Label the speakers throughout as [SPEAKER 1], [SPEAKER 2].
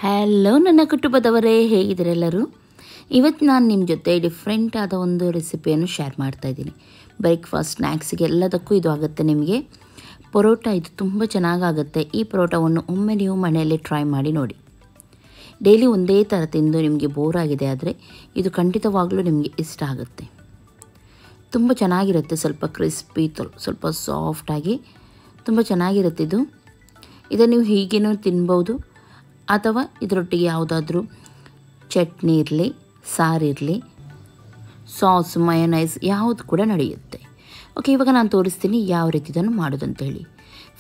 [SPEAKER 1] Hello ನನ್ನ ಕುಟುಂಬದವರೇ, ಹೇಗಿದ್ದೀರೆಲ್ಲರೂ? ಇವತ್ತು ನಾನು ನಿಮ್ಮ ಜೊತೆ ಡಿಫ್ರೆಂಟ್ ಆದ ಒಂದು ರೆಸಿಪಿಯನ್ನು ಶೇರ್ ಮಾಡ್ತಾಯಿದ್ದೀನಿ. ಬ್ರೇಕ್ಫಾಸ್ಟ್, ಸ್ನ್ಯಾಕ್ಸಿಗೆ ಎಲ್ಲದಕ್ಕೂ ಇದು ಆಗುತ್ತೆ. ನಿಮಗೆ ಪರೋಟ ಇದು ತುಂಬ ಚೆನ್ನಾಗಾಗುತ್ತೆ. ಈ ಪರೋಟವನ್ನು ಒಮ್ಮೆ ನೀವು ಮನೆಯಲ್ಲೇ ಟ್ರೈ ಮಾಡಿ ನೋಡಿ. ಡೈಲಿ ಒಂದೇ ಥರ ತಿಂದು ನಿಮಗೆ ಬೋರ್ ಆಗಿದೆ ಆದರೆ ಇದು ಖಂಡಿತವಾಗಲೂ ನಿಮಗೆ ಇಷ್ಟ ಆಗುತ್ತೆ. ತುಂಬ ಚೆನ್ನಾಗಿರುತ್ತೆ. ಸ್ವಲ್ಪ ಕ್ರಿಸ್ಪಿ, ಸ್ವಲ್ಪ ಸಾಫ್ಟಾಗಿ ತುಂಬ ಚೆನ್ನಾಗಿರುತ್ತೆ ಇದು. ಇದನ್ನು ನೀವು ಹೀಗೇನೂ ತಿನ್ಬೋದು ಅಥವಾ ಇದರೊಟ್ಟಿಗೆ ಯಾವುದಾದ್ರೂ ಚಟ್ನಿ ಇರಲಿ, ಸಾರಿರಲಿ, ಸಾಸ್, ಮಯೋನೈಸ್ ಯಾವುದು ಕೂಡ ನಡೆಯುತ್ತೆ. ಓಕೆ, ಇವಾಗ ನಾನು ತೋರಿಸ್ತೀನಿ ಯಾವ ರೀತಿ ಇದನ್ನು ಮಾಡೋದಂತ ಹೇಳಿ.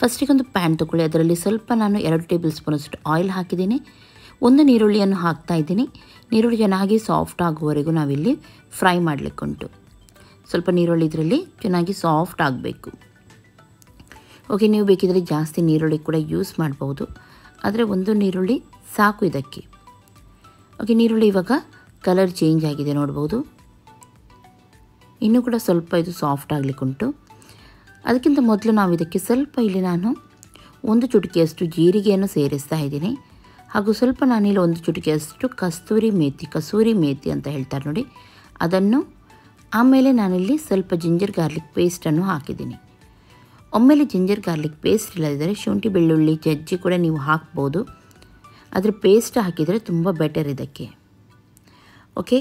[SPEAKER 1] ಫಸ್ಟಿಗೆ ಒಂದು ಪ್ಯಾನ್ ತೊಗೊಳ್ಳಿ. ಅದರಲ್ಲಿ ಸ್ವಲ್ಪ ನಾನು 2 ಟೇಬಲ್ ಸ್ಪೂನಷ್ಟು ಆಯಿಲ್ ಹಾಕಿದ್ದೀನಿ. ಒಂದು ನೀರುಳ್ಳಿಯನ್ನು ಹಾಕ್ತಾಯಿದ್ದೀನಿ. ನೀರುಳ್ಳಿ ಚೆನ್ನಾಗಿ ಸಾಫ್ಟ್ ಆಗುವವರೆಗೂ ನಾವಿಲ್ಲಿ ಫ್ರೈ ಮಾಡಲಿಕ್ಕುಂಟು. ಸ್ವಲ್ಪ ನೀರುಳ್ಳಿ ಇದರಲ್ಲಿ ಚೆನ್ನಾಗಿ ಸಾಫ್ಟ್ ಆಗಬೇಕು. ಓಕೆ, ನೀವು ಬೇಕಿದ್ದರೆ ಜಾಸ್ತಿ ನೀರುಳ್ಳಿ ಕೂಡ ಯೂಸ್ ಮಾಡ್ಬೋದು, ಆದರೆ ಒಂದು ನೀರುಳ್ಳಿ ಸಾಕು ಇದಕ್ಕೆ. ಓಕೆ, ನೀರುಳ್ಳಿ ಇವಾಗ ಕಲರ್ ಚೇಂಜ್ ಆಗಿದೆ ನೋಡ್ಬೋದು. ಇನ್ನೂ ಕೂಡ ಸ್ವಲ್ಪ ಇದು ಸಾಫ್ಟ್ ಆಗಲಿಕ್ಕುಂಟು. ಅದಕ್ಕಿಂತ ಮೊದಲು ನಾವು ಇದಕ್ಕೆ ಸ್ವಲ್ಪ ಇಲ್ಲಿ ನಾನು 1 ಚುಟುಕಿಯಷ್ಟು ಜೀರಿಗೆಯನ್ನು ಸೇರಿಸ್ತಾ ಇದ್ದೀನಿ. ಹಾಗೂ ಸ್ವಲ್ಪ ನಾನಿಲ್ಲಿ 1 ಚುಟುಕಿಯಷ್ಟು ಕಸೂರಿ ಮೇಥಿ ಅಂತ ಹೇಳ್ತಾರೆ ನೋಡಿ, ಅದನ್ನು. ಆಮೇಲೆ ನಾನಿಲ್ಲಿ ಸ್ವಲ್ಪ ಜಿಂಜರ್ ಗಾರ್ಲಿಕ್ ಪೇಸ್ಟನ್ನು ಹಾಕಿದ್ದೀನಿ. ಒಮ್ಮೆಲೆ ಜಿಂಜರ್ ಗಾರ್ಲಿಕ್ ಪೇಸ್ಟ್ ಇಲ್ಲದಿದ್ದರೆ ಶುಂಠಿ ಬೆಳ್ಳುಳ್ಳಿ ಜಜ್ಜಿ ಕೂಡ ನೀವು ಹಾಕ್ಬೋದು, ಆದರೆ ಪೇಸ್ಟ್ ಹಾಕಿದರೆ ತುಂಬ ಬೆಟರ್ ಇದಕ್ಕೆ. ಓಕೆ,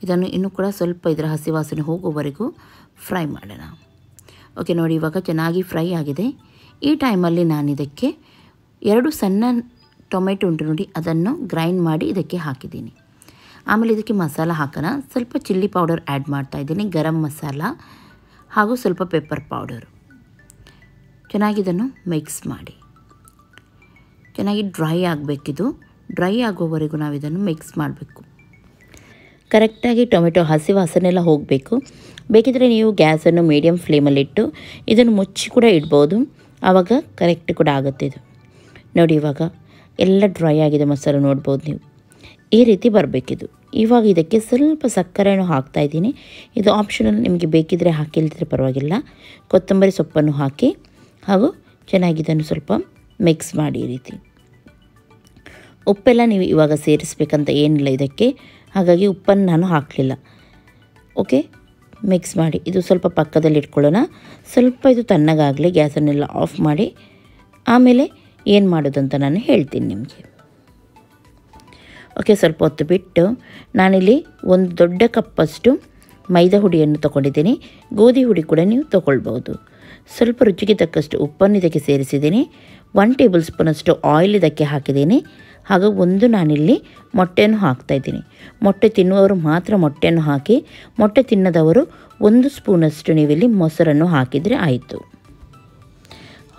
[SPEAKER 1] ಇದನ್ನು ಇನ್ನೂ ಕೂಡ ಸ್ವಲ್ಪ ಇದರ ಹಸಿ ವಾಸನೆ ಹೋಗುವವರೆಗೂ ಫ್ರೈ ಮಾಡೋಣ. ಓಕೆ ನೋಡಿ, ಇವಾಗ ಚೆನ್ನಾಗಿ ಫ್ರೈ ಆಗಿದೆ. ಈ ಟೈಮಲ್ಲಿ ನಾನು ಇದಕ್ಕೆ 2 ಸಣ್ಣ ಟೊಮೆಟೊ ಉಂಟು ನೋಡಿ, ಅದನ್ನು ಗ್ರೈಂಡ್ ಮಾಡಿ ಇದಕ್ಕೆ ಹಾಕಿದ್ದೀನಿ. ಆಮೇಲೆ ಇದಕ್ಕೆ ಮಸಾಲ ಹಾಕೋಣ. ಸ್ವಲ್ಪ ಚಿಲ್ಲಿ ಪೌಡರ್ ಆ್ಯಡ್ ಮಾಡ್ತಾಯಿದ್ದೀನಿ, ಗರಂ ಮಸಾಲ ಹಾಗೂ ಸ್ವಲ್ಪ ಪೆಪ್ಪರ್ ಪೌಡರು. ಚೆನ್ನಾಗಿ ಇದನ್ನು ಮಿಕ್ಸ್ ಮಾಡಿ. ಚೆನ್ನಾಗಿ ಡ್ರೈ ಆಗಬೇಕಿದು. ಡ್ರೈ ಆಗುವವರೆಗೂ ನಾವು ಇದನ್ನು ಮಿಕ್ಸ್ ಮಾಡಬೇಕು. ಕರೆಕ್ಟಾಗಿ ಟೊಮೆಟೊ ಹಸಿ ವಾಸನೆ ಎಲ್ಲ ಹೋಗಬೇಕು. ಬೇಕಿದ್ದರೆ ನೀವು ಗ್ಯಾಸನ್ನು ಮೀಡಿಯಮ್ ಫ್ಲೇಮಲ್ಲಿಟ್ಟು ಇದನ್ನು ಮುಚ್ಚಿ ಕೂಡ ಇಡ್ಬೋದು, ಆವಾಗ ಕರೆಕ್ಟ್ ಕೂಡ ಆಗುತ್ತೆ ಇದು. ನೋಡಿ, ಇವಾಗ ಎಲ್ಲ ಡ್ರೈ ಆಗಿದೆ ಮಸಾಲೆ, ನೋಡ್ಬೋದು ನೀವು. ಈ ರೀತಿ ಬರಬೇಕಿದು. ಇವಾಗ ಇದಕ್ಕೆ ಸ್ವಲ್ಪ ಸಕ್ಕರೆಯನ್ನು ಹಾಕ್ತಾಯಿದ್ದೀನಿ. ಇದು ಆಪ್ಷನಲ್, ನಿಮಗೆ ಬೇಕಿದ್ದರೆ ಹಾಕಿಲ್ದಿದ್ರೆ ಪರವಾಗಿಲ್ಲ. ಕೊತ್ತಂಬರಿ ಸೊಪ್ಪನ್ನು ಹಾಕಿ ಹಾಗೂ ಚೆನ್ನಾಗಿ ಇದನ್ನು ಸ್ವಲ್ಪ ಮಿಕ್ಸ್ ಮಾಡಿ. ಈ ರೀತಿ ಉಪ್ಪೆಲ್ಲ ನೀವು ಇವಾಗ ಸೇರಿಸ್ಬೇಕಂತ ಏನಿಲ್ಲ ಇದಕ್ಕೆ, ಹಾಗಾಗಿ ಉಪ್ಪನ್ನು ನಾನು ಹಾಕಲಿಲ್ಲ. ಓಕೆ, ಮಿಕ್ಸ್ ಮಾಡಿ ಇದು ಸ್ವಲ್ಪ ಪಕ್ಕದಲ್ಲಿ ಇಟ್ಕೊಳ್ಳೋಣ. ಸ್ವಲ್ಪ ಇದು ತಣ್ಣಗಾಗಲಿ, ಗ್ಯಾಸನ್ನೆಲ್ಲ ಆಫ್ ಮಾಡಿ. ಆಮೇಲೆ ಏನು ಮಾಡೋದಂತ ನಾನು ಹೇಳ್ತೀನಿ ನಿಮಗೆ. ಓಕೆ, ಸ್ವಲ್ಪ ಹೊತ್ತು ಬಿಟ್ಟು ನಾನಿಲ್ಲಿ 1 ದೊಡ್ಡ ಕಪ್ಪಷ್ಟು ಮೈದಾ ಹುಡಿಯನ್ನು ತೊಗೊಂಡಿದ್ದೀನಿ. ಗೋಧಿ ಹುಡಿ ಕೂಡ ನೀವು ತೊಗೊಳ್ಬೋದು. ಸ್ವಲ್ಪ ರುಚಿಗೆ ತಕ್ಕಷ್ಟು ಉಪ್ಪನ್ನು ಇದಕ್ಕೆ ಸೇರಿಸಿದ್ದೀನಿ. 1 ಟೇಬಲ್ ಸ್ಪೂನಷ್ಟು ಆಯಿಲ್ ಇದಕ್ಕೆ ಹಾಕಿದ್ದೀನಿ. ಹಾಗೂ ನಾನಿಲ್ಲಿ ಮೊಟ್ಟೆಯನ್ನು ಹಾಕ್ತಾಯಿದ್ದೀನಿ. ಮೊಟ್ಟೆ ತಿನ್ನುವವರು ಮಾತ್ರ ಮೊಟ್ಟೆಯನ್ನು ಹಾಕಿ, ಮೊಟ್ಟೆ ತಿನ್ನದವರು 1 ಸ್ಪೂನಷ್ಟು ನೀವಿಲ್ಲಿ ಮೊಸರನ್ನು ಹಾಕಿದರೆ ಆಯಿತು.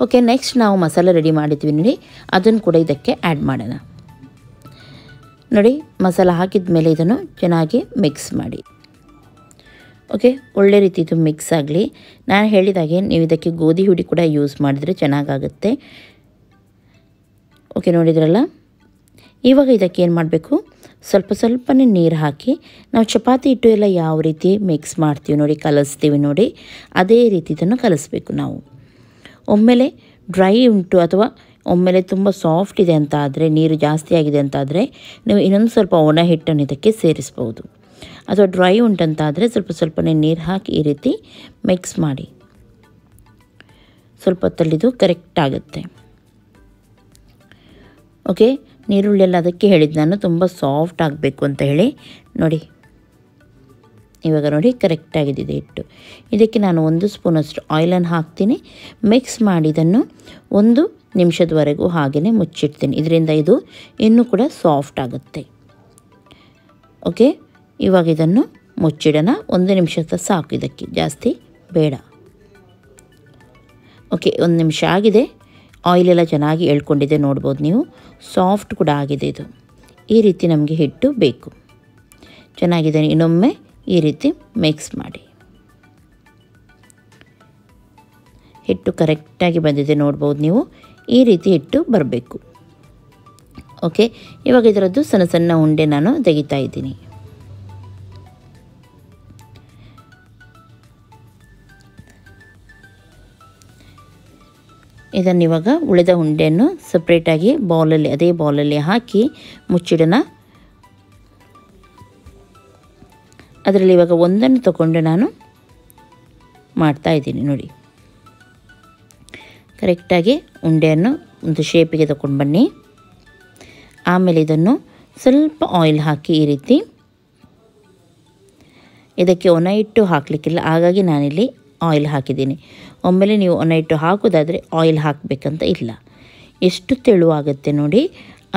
[SPEAKER 1] ಓಕೆ, ನೆಕ್ಸ್ಟ್ ನಾವು ಮಸಾಲೆ ರೆಡಿ ಮಾಡಿದ್ವಿ ನೋಡಿ, ಅದನ್ನು ಕೂಡ ಇದಕ್ಕೆ ಆ್ಯಡ್ ಮಾಡೋಣ. ನೋಡಿ, ಮಸಾಲ ಹಾಕಿದ ಮೇಲೆ ಇದನ್ನು ಚೆನ್ನಾಗಿ ಮಿಕ್ಸ್ ಮಾಡಿ. ಓಕೆ, ಒಳ್ಳೆ ರೀತಿ ಇದು ಮಿಕ್ಸ್ ಆಗಲಿ. ನಾನು ಹೇಳಿದಾಗೆ ನೀವು ಇದಕ್ಕೆ ಗೋಧಿ ಹುಡಿ ಕೂಡ ಯೂಸ್ ಮಾಡಿದರೆ ಚೆನ್ನಾಗಾಗುತ್ತೆ. ಓಕೆ, ನೋಡಿದ್ರಲ್ಲ. ಇವಾಗ ಇದಕ್ಕೆ ಏನು ಮಾಡಬೇಕು, ಸ್ವಲ್ಪನೇ ನೀರು ಹಾಕಿ, ನಾವು ಚಪಾತಿ ಹಿಟ್ಟು ಎಲ್ಲ ಯಾವ ರೀತಿ ಮಿಕ್ಸ್ ಮಾಡ್ತೀವಿ ನೋಡಿ, ಕಲಿಸ್ತೀವಿ ನೋಡಿ, ಅದೇ ರೀತಿ ಇದನ್ನು ಕಲಿಸ್ಬೇಕು ನಾವು. ಒಮ್ಮೆಲೆ ಡ್ರೈ ಉಂಟು ಅಥವಾ ಒಮ್ಮೆಲೆ ತುಂಬ ಸಾಫ್ಟ್ ಇದೆ ಅಂತ ಆದರೆ, ನೀರು ಜಾಸ್ತಿ ಆಗಿದೆ ಅಂತ ಆದರೆ ನೀವು ಇನ್ನೊಂದು ಸ್ವಲ್ಪ ಒಣ ಹಿಟ್ಟನ್ನು ಇದಕ್ಕೆ ಸೇರಿಸ್ಬೋದು. ಅಥವಾ ಡ್ರೈ ಉಂಟಂತಾದರೆ ಸ್ವಲ್ಪನೇ ನೀರು ಹಾಕಿ ಈ ರೀತಿ ಮಿಕ್ಸ್ ಮಾಡಿ. ಸ್ವಲ್ಪ ಹೊತ್ತಲ್ಲಿದು ಕರೆಕ್ಟ್ ಆಗುತ್ತೆ. ಓಕೆ, ನೀರುಳ್ಳಿ ಎಲ್ಲ ಅದಕ್ಕೆ ಹೇಳಿದ್ದು ನಾನು ತುಂಬ ಸಾಫ್ಟ್ ಆಗಬೇಕು ಅಂತ ಹೇಳಿ. ನೋಡಿ, ಇವಾಗ ನೋಡಿ ಕರೆಕ್ಟಾಗಿದೆ ಹಿಟ್ಟು. ಇದಕ್ಕೆ ನಾನು 1 ಸ್ಪೂನಷ್ಟು ಆಯಿಲನ್ನು ಹಾಕ್ತೀನಿ. ಮಿಕ್ಸ್ ಮಾಡಿ ಇದನ್ನು 1 ನಿಮಿಷದವರೆಗೂ ಹಾಗೆಯೇ ಮುಚ್ಚಿಡ್ತೀನಿ. ಇದರಿಂದ ಇದು ಇನ್ನೂ ಕೂಡ ಸಾಫ್ಟ್ ಆಗುತ್ತೆ. ಓಕೆ, ಇವಾಗ ಇದನ್ನು ಮುಚ್ಚಿಡೋಣ. 1 ನಿಮಿಷ ಸಾಕು, ಇದಕ್ಕೆ ಜಾಸ್ತಿ ಬೇಡ. ಓಕೆ, 1 ನಿಮಿಷ ಆಗಿದೆ. ಆಯಿಲೆಲ್ಲ ಚೆನ್ನಾಗಿ ಎಳ್ಕೊಂಡಿದೆ ನೋಡ್ಬೋದು ನೀವು. ಸಾಫ್ಟ್ ಕೂಡ ಆಗಿದೆ ಇದು. ಈ ರೀತಿ ನಮಗೆ ಹಿಟ್ಟು ಬೇಕು. ಚೆನ್ನಾಗಿದೆ. ಇನ್ನೊಮ್ಮೆ ಈ ರೀತಿ ಮಿಕ್ಸ್ ಮಾಡಿ. ಹಿಟ್ಟು ಕರೆಕ್ಟಾಗಿ ಬಂದಿದೆ ನೋಡ್ಬೋದು ನೀವು. ಈ ರೀತಿ ಹಿಟ್ಟು ಬರಬೇಕು. ಓಕೆ, ಇವಾಗ ಇದರದ್ದು ಸಣ್ಣ ಉಂಡೆ ನಾನು ತೆಗಿತಾ ಇದ್ದೀನಿ. ಇದನ್ನು ಇವಾಗ ಉಳಿದ ಉಂಡೆಯನ್ನು ಸಪ್ರೇಟಾಗಿ ಬೌಲಲ್ಲಿ ಅದೇ ಬೌಲಲ್ಲಿ ಹಾಕಿ ಮುಚ್ಚಿಡೋಣ. ಅದರಲ್ಲಿ ಇವಾಗ ಒಂದನ್ನು ತಗೊಂಡು ನಾನು ಮಾಡ್ತಾಯಿದ್ದೀನಿ ನೋಡಿ. ಕರೆಕ್ಟಾಗಿ ಉಂಡೆಯನ್ನು ಒಂದು ಶೇಪಿಗೆ ತಗೊಂಡು ಬನ್ನಿ. ಆಮೇಲೆ ಇದನ್ನು ಸ್ವಲ್ಪ ಆಯಿಲ್ ಹಾಕಿ ಈ ರೀತಿ, ಇದಕ್ಕೆ ಒಣ ಹಿಟ್ಟು ಹಾಕಲಿಕ್ಕಿಲ್ಲ, ಹಾಗಾಗಿ ನಾನಿಲ್ಲಿ ಆಯಿಲ್ ಹಾಕಿದ್ದೀನಿ. ಒಮ್ಮೆಲೆ ನೀವು ಒಣ ಹಿಟ್ಟು ಹಾಕೋದಾದರೆ ಆಯಿಲ್ ಹಾಕಬೇಕಂತ ಇಲ್ಲ. ಎಷ್ಟು ತೆಳುವಾಗುತ್ತೆ ನೋಡಿ,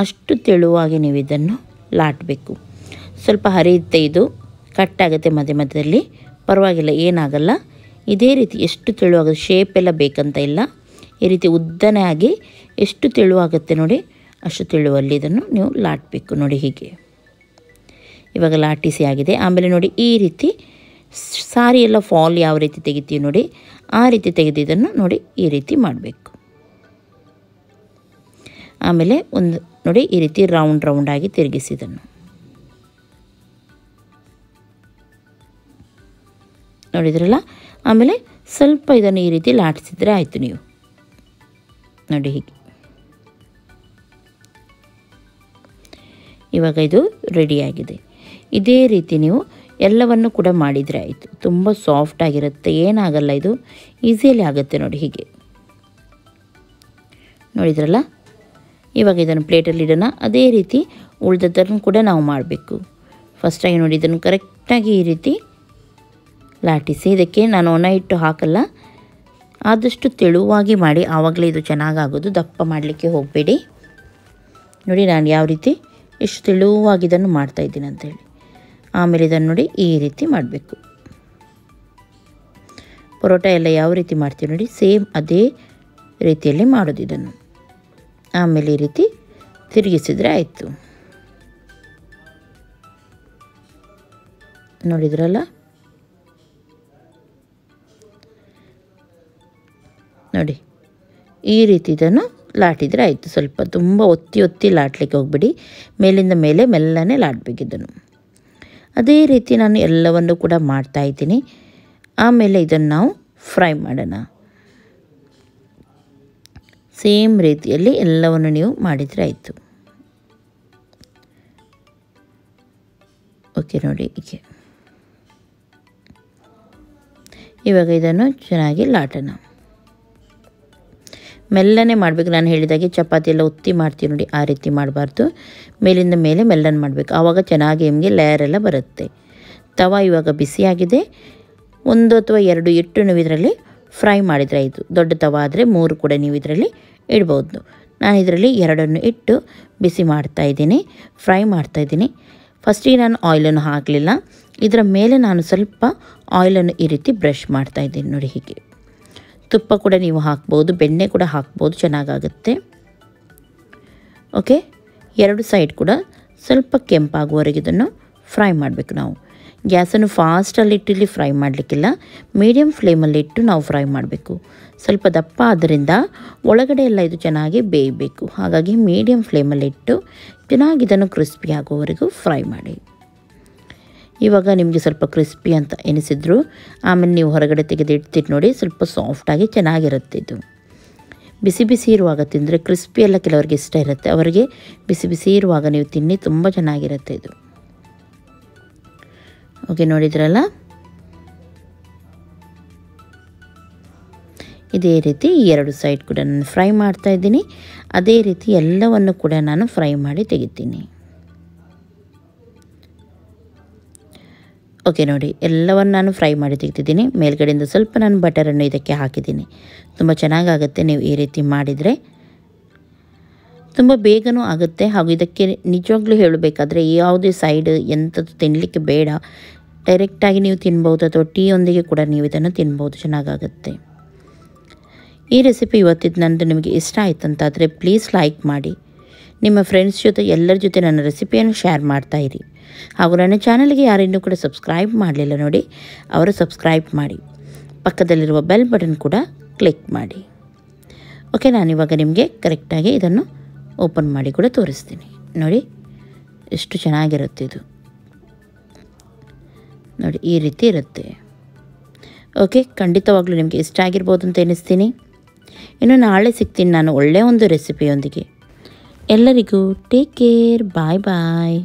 [SPEAKER 1] ಅಷ್ಟು ತೆಳುವಾಗಿ ನೀವು ಇದನ್ನು ಲಾಟಬೇಕು. ಸ್ವಲ್ಪ ಹರಿಯುತ್ತೆ, ಇದು ಕಟ್ಟಾಗುತ್ತೆ ಮಧ್ಯ ಮಧ್ಯದಲ್ಲಿ, ಪರವಾಗಿಲ್ಲ, ಏನಾಗಲ್ಲ. ಇದೇ ರೀತಿ ಎಷ್ಟು ತೆಳುವಾಗುತ್ತೆ, ಶೇಪ್ ಎಲ್ಲ ಬೇಕಂತ ಇಲ್ಲ, ಈ ರೀತಿ ಉದ್ದನೇ ಆಗಿ ಎಷ್ಟು ತೆಳುವಾಗುತ್ತೆ ನೋಡಿ ಅಷ್ಟು ತೆಳುವಲ್ಲಿ ಇದನ್ನು ನೀವು ಲಾಟಬೇಕು ನೋಡಿ. ಹೀಗೆ ಇವಾಗ ಲಾಟಿಸಿ ಆಗಿದೆ. ಆಮೇಲೆ ನೋಡಿ ಈ ರೀತಿ ಸಾರಿ ಎಲ್ಲ ಫಾಲ್ ಯಾವ ರೀತಿ ತೆಗಿತೀವಿ ನೋಡಿ, ಆ ರೀತಿ ತೆಗೆದಿದ್ದನ್ನು ನೋಡಿ ಈ ರೀತಿ ಮಾಡಬೇಕು. ಆಮೇಲೆ ಒಂದು ನೋಡಿ ಈ ರೀತಿ ರೌಂಡ್ ರೌಂಡಾಗಿ ತಿರುಗಿಸಿದನ್ನು ನೋಡಿದ್ರಲ್ಲ. ಆಮೇಲೆ ಸ್ವಲ್ಪ ಇದನ್ನು ಈ ರೀತಿ ಲಾಟಿಸಿದ್ರೆ ಆಯಿತು ನೀವು ನೋಡಿ. ಹೀಗೆ ಇವಾಗ ಇದು ರೆಡಿಯಾಗಿದೆ. ಇದೇ ರೀತಿ ನೀವು ಎಲ್ಲವನ್ನು ಕೂಡ ಮಾಡಿದರೆ ಆಯಿತು. ತುಂಬ ಸಾಫ್ಟಾಗಿರುತ್ತೆ, ಏನಾಗಲ್ಲ, ಇದು ಈಸಿಯಲ್ಲಿ ಆಗುತ್ತೆ ನೋಡಿ. ಹೀಗೆ ನೋಡಿದ್ರಲ್ಲ. ಇವಾಗ ಇದನ್ನು ಪ್ಲೇಟಲ್ಲಿ ಇಡೋಣ. ಅದೇ ರೀತಿ ಉಳಿದದ್ದನ್ನು ಕೂಡ ನಾವು ಮಾಡಬೇಕು. ಫಸ್ಟಾಗಿ ನೋಡಿ ಇದನ್ನು ಕರೆಕ್ಟಾಗಿ ಈ ರೀತಿ ಲಾಟಿಸಿ, ಇದಕ್ಕೆ ನಾನು ಒಣ ಹಿಟ್ಟು ಹಾಕಲ್ಲ, ಆದಷ್ಟು ತೆಳುವಾಗಿ ಮಾಡಿ, ಆವಾಗಲೇ ಇದು ಚೆನ್ನಾಗಾಗೋದು. ದಪ್ಪ ಮಾಡಲಿಕ್ಕೆ ಹೋಗಬೇಡಿ ನೋಡಿ. ನಾನು ಯಾವ ರೀತಿ ಎಷ್ಟು ತೆಳುವಾಗಿ ಇದನ್ನು ಮಾಡ್ತಾಯಿದ್ದೀನಿ ಅಂಥೇಳಿ. ಆಮೇಲೆ ಇದನ್ನು ನೋಡಿ ಈ ರೀತಿ ಮಾಡಬೇಕು. ಪರೋಟ ಎಲ್ಲ ಯಾವ ರೀತಿ ಮಾಡ್ತೀವಿ ನೋಡಿ, ಸೇಮ್ ಅದೇ ರೀತಿಯಲ್ಲಿ ಮಾಡೋದು ಇದನ್ನು. ಆಮೇಲೆ ಈ ರೀತಿ ತಿರುಗಿಸಿದರೆ ಆಯಿತು. ನೋಡಿದ್ರಲ್ಲ. ನೋಡಿ ಈ ರೀತಿ ಇದನ್ನು ಲಾಟಿದರೆ ಆಯಿತು. ಸ್ವಲ್ಪ ತುಂಬ ಒತ್ತಿ ಒತ್ತಿ ಲಾಟಲಿಕ್ಕೆ ಹೋಗ್ಬಿಡಿ, ಮೇಲಿಂದ ಮೇಲೆ ಮೆಲ್ಲನೆ ಲಾಟಬೇಕಿದ್ದನ್ನು. ಅದೇ ರೀತಿ ನಾನು ಎಲ್ಲವನ್ನು ಕೂಡ ಮಾಡ್ತಾಯಿದ್ದೀನಿ. ಆಮೇಲೆ ಇದನ್ನು ನಾವು ಫ್ರೈ ಮಾಡೋಣ. ಸೇಮ್ ರೀತಿಯಲ್ಲಿ ಎಲ್ಲವನ್ನು ನೀವು ಮಾಡಿದರೆ ಆಯಿತು. ಓಕೆ ನೋಡಿ. ಹೀಗೆ ಇವಾಗ ಇದನ್ನು ಚೆನ್ನಾಗಿ ಲಾಟೋಣ. ಮೆಲ್ಲನೆ ಮಾಡಬೇಕು. ನಾನು ಹೇಳಿದಾಗೆ ಚಪಾತಿ ಎಲ್ಲ ಒತ್ತಿ ಮಾಡ್ತೀವಿ ನೋಡಿ, ಆ ರೀತಿ ಮಾಡಬಾರ್ದು. ಮೇಲಿಂದ ಮೇಲೆ ಮೆಲ್ಲನೆ ಮಾಡಬೇಕು, ಆವಾಗ ಚೆನ್ನಾಗಿ ನಿಮಗೆ ಲೇಯರ್ ಎಲ್ಲ ಬರುತ್ತೆ. ತವ ಇವಾಗ ಬಿಸಿಯಾಗಿದೆ. 1 ಅಥವಾ 2 ಇಟ್ಟು ನೀವು ಇದರಲ್ಲಿ ಫ್ರೈ ಮಾಡಿದರೆ ಆಯಿತು. ದೊಡ್ಡ ತವ ಆದರೆ 3 ಕೂಡ ನೀವು ಇದರಲ್ಲಿ ಇಡ್ಬೋದು. ನಾನು ಇದರಲ್ಲಿ 2 ಇಟ್ಟು ಬಿಸಿ ಮಾಡ್ತಾಯಿದ್ದೀನಿ, ಫ್ರೈ ಮಾಡ್ತಾಯಿದ್ದೀನಿ. ಫಸ್ಟಿಗೆ ನಾನು ಆಯಿಲನ್ನು ಹಾಕಲಿಲ್ಲ, ಇದರ ಮೇಲೆ ನಾನು ಸ್ವಲ್ಪ ಆಯಿಲನ್ನು ಈ ರೀತಿ ಬ್ರಷ್ ಮಾಡ್ತಾಯಿದ್ದೀನಿ ನೋಡಿ. ಹೀಗೆ ತುಪ್ಪ ಕೂಡ ನೀವು ಹಾಕ್ಬೋದು, ಬೆಣ್ಣೆ ಕೂಡ ಹಾಕ್ಬೋದು, ಚೆನ್ನಾಗಾಗುತ್ತೆ. ಓಕೆ, 2 ಸೈಡ್ ಕೂಡ ಸ್ವಲ್ಪ ಕೆಂಪಾಗುವವರೆಗೆ ಇದನ್ನು ಫ್ರೈ ಮಾಡಬೇಕು. ನಾವು ಗ್ಯಾಸನ್ನು ಫಾಸ್ಟಲ್ಲಿ ಇಟ್ಟು ಇಲ್ಲಿ ಫ್ರೈ ಮಾಡಲಿಕ್ಕಿಲ್ಲ, ಮೀಡಿಯಮ್ ಫ್ಲೇಮಲ್ಲಿ ಇಟ್ಟು ನಾವು ಫ್ರೈ ಮಾಡಬೇಕು. ಸ್ವಲ್ಪ ದಪ್ಪ ಆದ್ದರಿಂದ ಒಳಗಡೆ ಎಲ್ಲ ಇದು ಚೆನ್ನಾಗಿ ಬೇಯಬೇಕು. ಹಾಗಾಗಿ ಮೀಡಿಯಮ್ ಫ್ಲೇಮಲ್ಲಿ ಇಟ್ಟು ಚೆನ್ನಾಗಿ ಇದನ್ನು ಕ್ರಿಸ್ಪಿ ಆಗುವವರೆಗೂ ಫ್ರೈ ಮಾಡಿ. ಇವಾಗ ನಿಮಗೆ ಸ್ವಲ್ಪ ಕ್ರಿಸ್ಪಿ ಅಂತ ಎನಿಸಿದ್ರು ಆಮೇಲೆ ನೀವು ಹೊರಗಡೆ ತೆಗೆದು ಇಡ್ತೀರಿ ನೋಡಿ, ಸ್ವಲ್ಪ ಸಾಫ್ಟಾಗಿ ಚೆನ್ನಾಗಿರುತ್ತೆ. ಇದು ಬಿಸಿ ಬಿಸಿ ಇರುವಾಗ ತಿಂದರೆ, ಕ್ರಿಸ್ಪಿ ಎಲ್ಲ ಕೆಲವರಿಗೆ ಇಷ್ಟ ಇರುತ್ತೆ, ಅವರಿಗೆ ಬಿಸಿ ಬಿಸಿ ಇರುವಾಗ ನೀವು ತಿನ್ನಿ, ತುಂಬ ಚೆನ್ನಾಗಿರುತ್ತೆ ಇದು. ಓಕೆ, ನೋಡಿದ್ರಲ್ಲ. ಇದೇ ರೀತಿ 2 ಸೈಡ್ ಕೂಡ ನಾನು ಫ್ರೈ ಮಾಡ್ತಾಯಿದ್ದೀನಿ. ಅದೇ ರೀತಿ ಎಲ್ಲವನ್ನು ಕೂಡ ನಾನು ಫ್ರೈ ಮಾಡಿ ತೆಗಿತೀನಿ. ಓಕೆ ನೋಡಿ, ಎಲ್ಲವನ್ನು ನಾನು ಫ್ರೈ ಮಾಡಿ ತೆಗ್ತಿದ್ದೀನಿ. ಮೇಲ್ಗಡೆಯಿಂದ ಸ್ವಲ್ಪ ನಾನು ಬಟರನ್ನು ಇದಕ್ಕೆ ಹಾಕಿದ್ದೀನಿ. ತುಂಬ ಚೆನ್ನಾಗಾಗುತ್ತೆ ನೀವು ಈ ರೀತಿ ಮಾಡಿದರೆ, ತುಂಬ ಬೇಗನೂ ಆಗುತ್ತೆ. ಹಾಗೂ ಇದಕ್ಕೆ ನಿಜವಾಗ್ಲೂ ಹೇಳಬೇಕಾದ್ರೆ ಯಾವುದೇ ಸೈಡ್ ಎಂಥದ್ದು ತಿನ್ನಲಿಕ್ಕೆ ಬೇಡ, ಡೈರೆಕ್ಟಾಗಿ ನೀವು ತಿನ್ಬೋದು, ಅಥವಾ ಟೀಯೊಂದಿಗೆ ಕೂಡ ನೀವು ಇದನ್ನು ತಿನ್ಬೋದು, ಚೆನ್ನಾಗಾಗುತ್ತೆ. ಈ ರೆಸಿಪಿ ಇವತ್ತಿದ್ದು ನಂದು ನಿಮಗೆ ಇಷ್ಟ ಆಯ್ತಂತಾದರೆ ಪ್ಲೀಸ್ ಲೈಕ್ ಮಾಡಿ, ನಿಮ್ಮ ಫ್ರೆಂಡ್ಸ್ ಜೊತೆ ಎಲ್ಲರ ಜೊತೆ ನನ್ನ ರೆಸಿಪಿಯನ್ನು ಶೇರ್ ಮಾಡ್ತಾಯಿರಿ. ಹಾಗೂ ನನ್ನ ಚಾನಲ್ಗೆ ಯಾರಿನ್ನೂ ಕೂಡ ಸಬ್ಸ್ಕ್ರೈಬ್ ಮಾಡಲಿಲ್ಲ ನೋಡಿ, ಅವರು ಸಬ್ಸ್ಕ್ರೈಬ್ ಮಾಡಿ, ಪಕ್ಕದಲ್ಲಿರುವ ಬೆಲ್ ಬಟನ್ ಕೂಡ ಕ್ಲಿಕ್ ಮಾಡಿ. ಓಕೆ, ನಾನಿವಾಗ ನಿಮಗೆ ಕರೆಕ್ಟಾಗಿ ಇದನ್ನು ಓಪನ್ ಮಾಡಿ ಕೂಡ ತೋರಿಸ್ತೀನಿ ನೋಡಿ, ಎಷ್ಟು ಚೆನ್ನಾಗಿರುತ್ತೆ ಇದು ನೋಡಿ, ಈ ರೀತಿ ಇರುತ್ತೆ. ಓಕೆ, ಖಂಡಿತವಾಗ್ಲೂ ನಿಮಗೆ ಇಷ್ಟ ಆಗಿರ್ಬೋದು ಅಂತ ಎನಿಸ್ತೀನಿ. ಇನ್ನು ನಾಳೆ ಸಿಗ್ತೀನಿ ನಾನು ಒಳ್ಳೆಯ ಒಂದು ರೆಸಿಪಿಯೊಂದಿಗೆ. ಎಲ್ಲರಿಗೂ ಟೇಕ್ ಕೇರ್, ಬಾಯ್ ಬಾಯ್.